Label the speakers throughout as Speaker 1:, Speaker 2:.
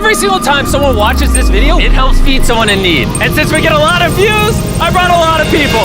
Speaker 1: every single time someone watches this video, it helps feed someone in need. And since we get a lot of views, I brought a lot of people.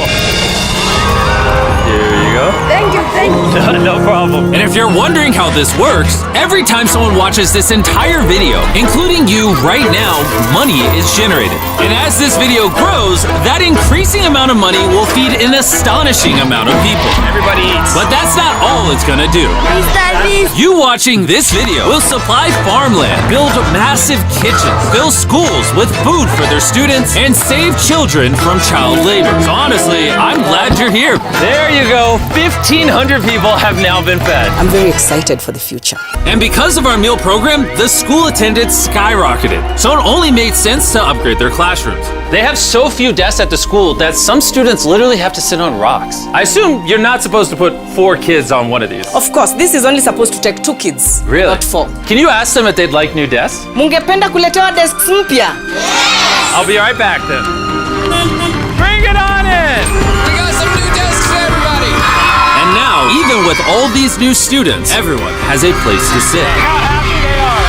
Speaker 1: Here you go.
Speaker 2: Thank you, thank you.
Speaker 1: No problem. And if you're wondering how this works, every time someone watches this entire video, including you right now, money is generated. And as this video grows, that increasing amount of money will feed an astonishing amount of people. Everybody eats. But that's not all it's gonna do.
Speaker 2: MrBeast.
Speaker 1: You watching this video will supply farmland, build massive kitchens, fill schools with food for their students, and save children from child labor. So honestly, I'm glad you're here. There you go. 1,500 people have now been fed.
Speaker 3: I'm very excited for the future.
Speaker 1: And because of our meal program, the school attendance skyrocketed. So it only made sense to upgrade their classrooms. They have so few desks at the school that some students literally have to sit on rocks. I assume you're not supposed to put 4 kids on one of these.
Speaker 3: Of course, this is only supposed to take 2 kids.
Speaker 1: Really?
Speaker 3: Not 4.
Speaker 1: Can you ask them if they'd like new desks?
Speaker 3: Mungependa kuletewa desks mpya?
Speaker 1: I'll be right back then. Bring it on in!
Speaker 4: We got some new desks for everybody.
Speaker 1: And now, even with all these new students, everyone has a place to sit. How happy they are.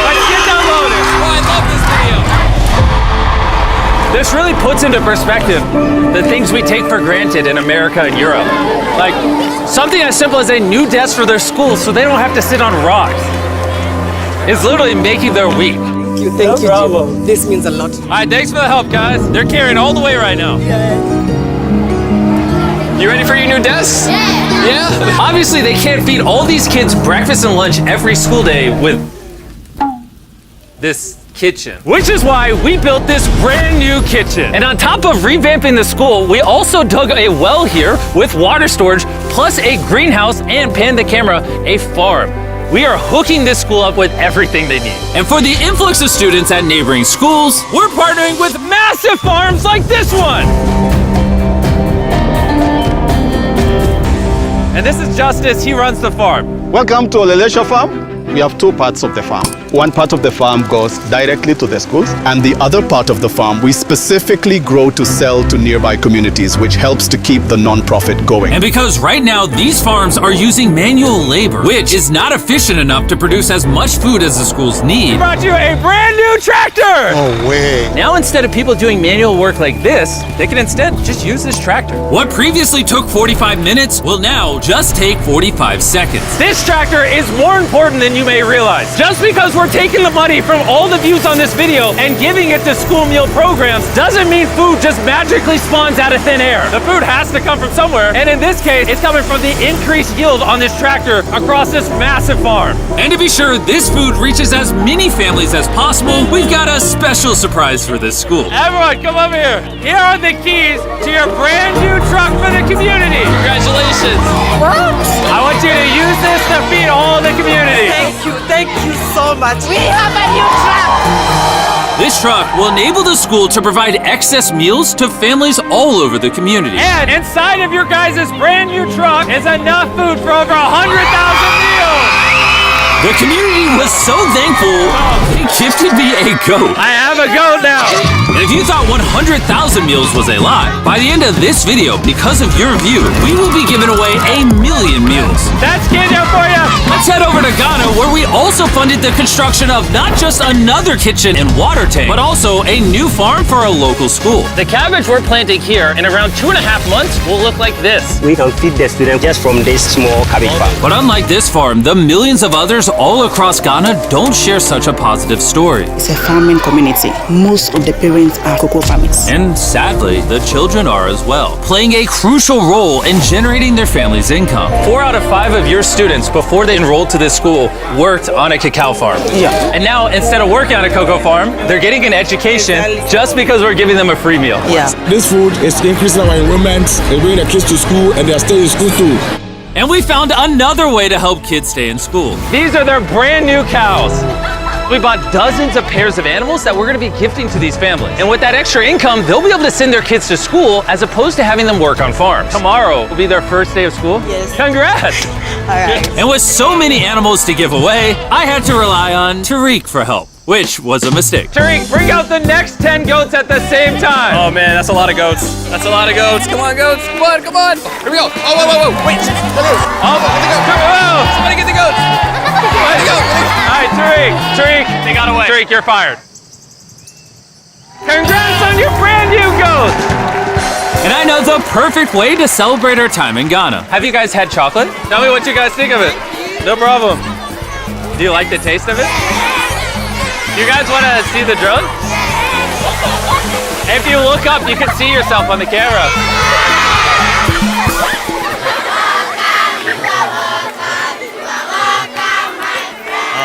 Speaker 1: Let's get downloaded.
Speaker 4: Oh, I love this video.
Speaker 1: This really puts into perspective the things we take for granted in America and Europe. Like something as simple as a new desk for their school so they don't have to sit on rocks. It's literally making their week.
Speaker 3: Thank you, Jim. This means a lot.
Speaker 1: All right, thanks for the help, guys. They're carrying all the way right now. You ready for your new desks? Yeah. Obviously, they can't feed all these kids breakfast and lunch every school day with this kitchen. Which is why we built this brand new kitchen. And on top of revamping the school, we also dug a well here with water storage, plus a greenhouse and, pan the camera, a farm. We are hooking this school up with everything they need. And for the influx of students at neighboring schools, we're partnering with massive farms like this one. And this is Justice, he runs the farm.
Speaker 5: Welcome to Olelesha Farm. We have 2 parts of the farm. One part of the farm goes directly to the schools, and the other part of the farm we specifically grow to sell to nearby communities, which helps to keep the non-profit going.
Speaker 1: And because right now these farms are using manual labor, which is not efficient enough to produce as much food as the schools need, we brought you a brand new tractor!
Speaker 5: No way.
Speaker 1: Now instead of people doing manual work like this, they can instead just use this tractor. What previously took 45 minutes will now just take 45 seconds. This tractor is more important than you may realize. Just because we're taking the money from all the views on this video and giving it to school meal programs doesn't mean food just magically spawns out of thin air. The food has to come from somewhere, and in this case, it's coming from the increased yield on this tractor across this massive farm. And to be sure this food reaches as many families as possible, we've got a special surprise for this school. Everyone, come over here. Here are the keys to your brand new truck for the community.
Speaker 4: Congratulations.
Speaker 2: What?
Speaker 1: I want you to use this to feed all the community.
Speaker 3: Thank you so much.
Speaker 2: We have a new truck.
Speaker 1: This truck will enable the school to provide excess meals to families all over the community. And inside of your guys' brand new truck is enough food for over 100,000 meals. The community was so thankful, they gifted me a goat. I have a goat now. And if you thought 100,000 meals was a lot, by the end of this video, because of your view, we will be giving away 1,000,000 meals. That's Kenya for you. Let's head over to Ghana, where we also funded the construction of not just another kitchen and water tank, but also a new farm for a local school. The cabbage we're planting here in around 2.5 months will look like this.
Speaker 6: We can feed the students just from this small cabbage farm.
Speaker 1: But unlike this farm, the millions of others all across Ghana don't share such a positive story.
Speaker 3: It's a farming community. Most of the parents are cocoa farmers.
Speaker 1: And sadly, the children are as well, playing a crucial role in generating their family's income. 4 out of 5 of your students, before they enrolled to this school, worked on a cacao farm.
Speaker 3: Yeah.
Speaker 1: And now, instead of working on a cocoa farm, they're getting an education just because we're giving them a free meal.
Speaker 3: Yeah.
Speaker 7: This food is increasing our enrollment. They bring the kids to school and they are staying in school too.
Speaker 1: And we found another way to help kids stay in school. These are their brand new cows. We bought dozens of pairs of animals that we're gonna be gifting to these families. And with that extra income, they'll be able to send their kids to school as opposed to having them work on farms. Tomorrow will be their first day of school.
Speaker 3: Yes.
Speaker 1: Congrats.
Speaker 3: All right.
Speaker 1: And with so many animals to give away, I had to rely on Tariq for help, which was a mistake. Tariq, bring out the next 10 goats at the same time.
Speaker 4: Oh man, that's a lot of goats. That's a lot of goats. Come on, goats. Come on, come on. Here we go. Oh, whoa, whoa, whoa. Wait.
Speaker 1: Come on.
Speaker 4: Somebody get the goats.
Speaker 1: All right, Tariq,
Speaker 4: They got away.
Speaker 1: Tariq, you're fired. Congrats on your brand new goat! And I know the perfect way to celebrate our time in Ghana. Have you guys had chocolate? Tell me what you guys think of it. No problem. Do you like the taste of it? You guys want to see the drone? If you look up, you can see yourself on the camera.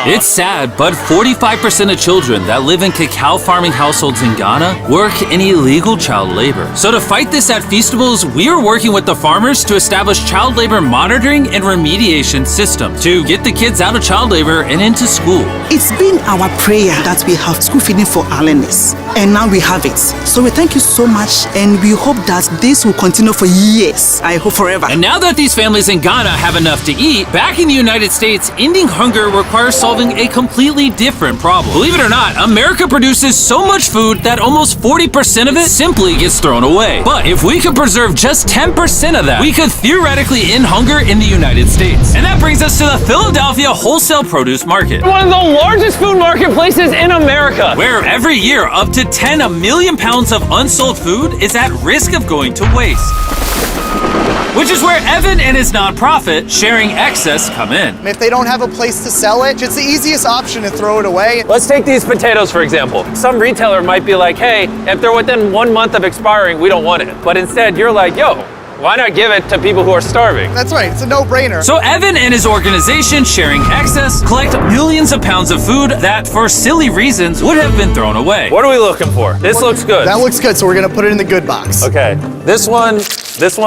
Speaker 1: It's sad, but 45% of children that live in cacao farming households in Ghana work in illegal child labor. So to fight this at Feastables, we are working with the farmers to establish child labor monitoring and remediation systems to get the kids out of child labor and into school.
Speaker 3: It's been our prayer that we have school feeding for our learners, and now we have it. So we thank you so much, and we hope that this will continue for years. I hope forever.
Speaker 1: And now that these families in Ghana have enough to eat, back in the United States, ending hunger requires solving a completely different problem. Believe it or not, America produces so much food that almost 40% of it simply gets thrown away. But if we could preserve just 10% of that, we could theoretically end hunger in the United States. And that brings us to the Philadelphia wholesale produce market. One of the largest food marketplaces in America, where every year up to 10 million pounds of unsold food is at risk of going to waste. Which is where Evan and his nonprofit, Sharing Excess, come in.
Speaker 8: If they don't have a place to sell it, it's the easiest option to throw it away.
Speaker 1: Let's take these potatoes, for example. Some retailer might be like, hey, if they're within 1 month of expiring, we don't want it. But instead, you're like, yo, why not give it to people who are starving?
Speaker 8: That's right, it's a no-brainer.
Speaker 1: So Evan and his organization, Sharing Excess, collect millions of pounds of food that, for silly reasons, would have been thrown away. What are we looking for? This looks good.
Speaker 8: That looks good, so we're gonna put it in the good box.
Speaker 1: Okay, this one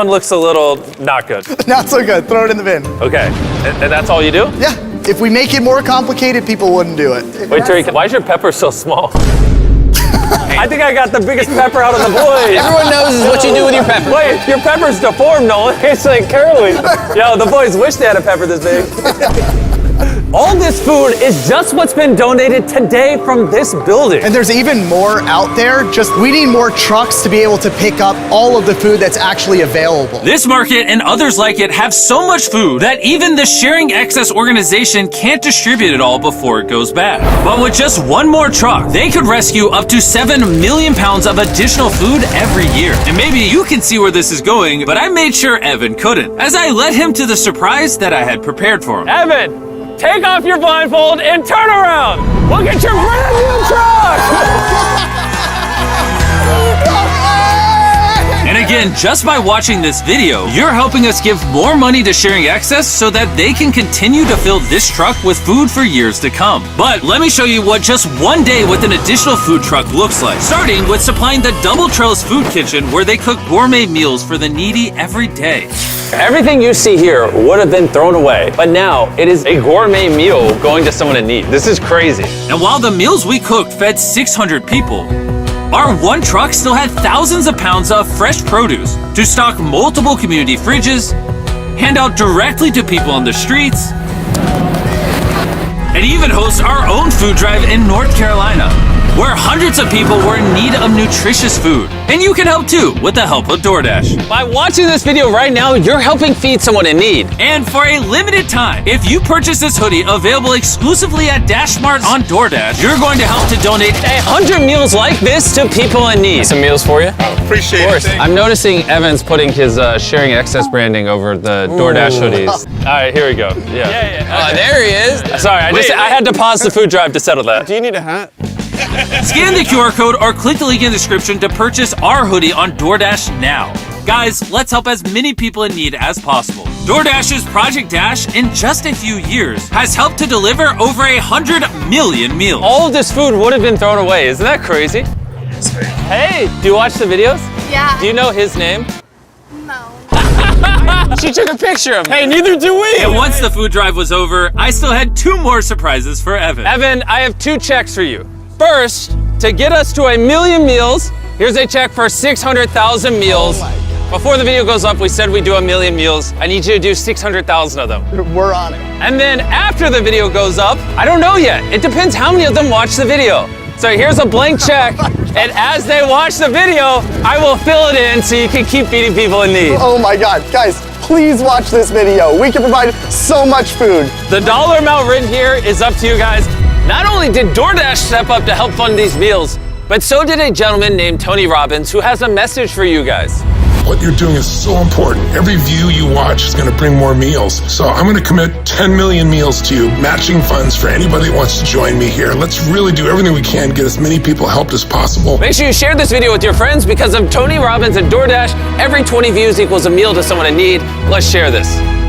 Speaker 1: looks a little not good.
Speaker 8: Not so good, throw it in the bin.
Speaker 1: Okay, and that's all you do?
Speaker 8: Yeah, if we make it more complicated, people wouldn't do it.
Speaker 1: Wait, Tariq, why is your pepper so small? I think I got the biggest pepper out of the boys.
Speaker 4: Everyone knows what you do with your pepper.
Speaker 1: Wait, your pepper's deformed, Nolan. It's like curly. Yo, the boys wish they had a pepper this big. All this food is just what's been donated today from this building.
Speaker 8: And there's even more out there, just we need more trucks to be able to pick up all of the food that's actually available.
Speaker 1: This market and others like it have so much food that even the Sharing Excess organization can't distribute it all before it goes bad. But with just one more truck, they could rescue up to 7 million pounds of additional food every year. And maybe you can see where this is going, but I made sure Evan couldn't, as I led him to the surprise that I had prepared for him. Evan! Take off your blindfold and turn around! Look at your brand new truck! And again, just by watching this video, you're helping us give more money to Sharing Excess so that they can continue to fill this truck with food for years to come. But let me show you what just one day with an additional food truck looks like. Starting with supplying the Double Trellis Food Kitchen, where they cook gourmet meals for the needy every day. Everything you see here would have been thrown away, but now it is a gourmet meal going to someone in need. This is crazy. And while the meals we cooked fed 600 people, our one truck still had thousands of pounds of fresh produce to stock multiple community fridges, hand out directly to people on the streets, and even host our own food drive in North Carolina, where hundreds of people were in need of nutritious food. And you can help too with the help of DoorDash. By watching this video right now, you're helping feed someone in need. And for a limited time, if you purchase this hoodie available exclusively at DashMart on DoorDash, you're going to help to donate 100 meals like this to people in need. Some meals for you?
Speaker 7: Appreciate it.
Speaker 1: Of course. I'm noticing Evan's putting his Sharing Excess branding over the DoorDash hoodies. All right, here we go. Yeah.
Speaker 4: Oh, there he is.
Speaker 1: Sorry, I had to pause the food drive to settle that.
Speaker 4: Do you need a hat?
Speaker 1: Scan the QR code or click the link in the description to purchase our hoodie on DoorDash now. Guys, let's help as many people in need as possible. DoorDash's Project Dash, in just a few years, has helped to deliver over 100 million meals. All of this food would have been thrown away. Isn't that crazy? Hey, do you watch the videos?
Speaker 2: Yeah.
Speaker 1: Do you know his name?
Speaker 2: No.
Speaker 1: She took a picture of him. Hey, neither do we. And once the food drive was over, I still had 2 more surprises for Evan. Evan, I have 2 checks for you. First, to get us to 1 million meals, here's a check for 600,000 meals. Before the video goes up, we said we'd do 1 million meals. I need you to do 600,000 of them.
Speaker 8: We're on it.
Speaker 1: And then after the video goes up, I don't know yet. It depends how many of them watch the video. So here's a blank check, and as they watch the video, I will fill it in so you can keep feeding people in need.
Speaker 8: Oh my God, guys, please watch this video. We can provide so much food.
Speaker 4: The dollar amount written here is up to you guys. Not only did DoorDash step up to help fund these meals, but so did a gentleman named Tony Robbins who has a message for you guys.
Speaker 9: What you're doing is so important. Every view you watch is going to bring more meals. So I'm going to commit 10 million meals to you, matching funds for anybody that wants to join me here. Let's really do everything we can to get as many people helped as possible.
Speaker 4: Make sure you share this video with your friends because of Tony Robbins and DoorDash. Every 20 views equals a meal to someone in need. Let's share this.